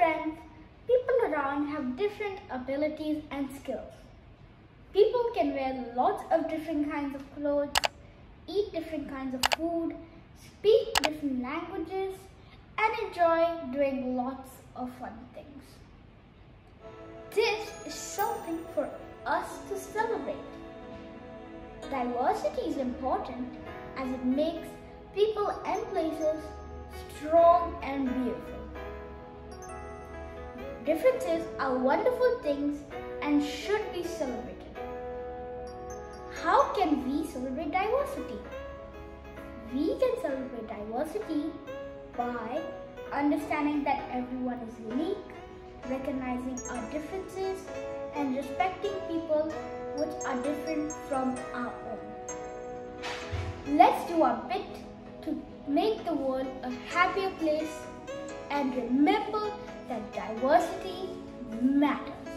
friends, people around have different abilities and skills. People can wear lots of different kinds of clothes, eat different kinds of food, speak different languages, and enjoy doing lots of fun things. This is something for us to celebrate. Diversity is important as it makes people and places strong and beautiful. Differences are wonderful things and should be celebrated. How can we celebrate diversity? We can celebrate diversity by understanding that everyone is unique, recognizing our differences, and respecting people which are different from our own. Let's do our bit to make the world a happier place and remember that diversity matters.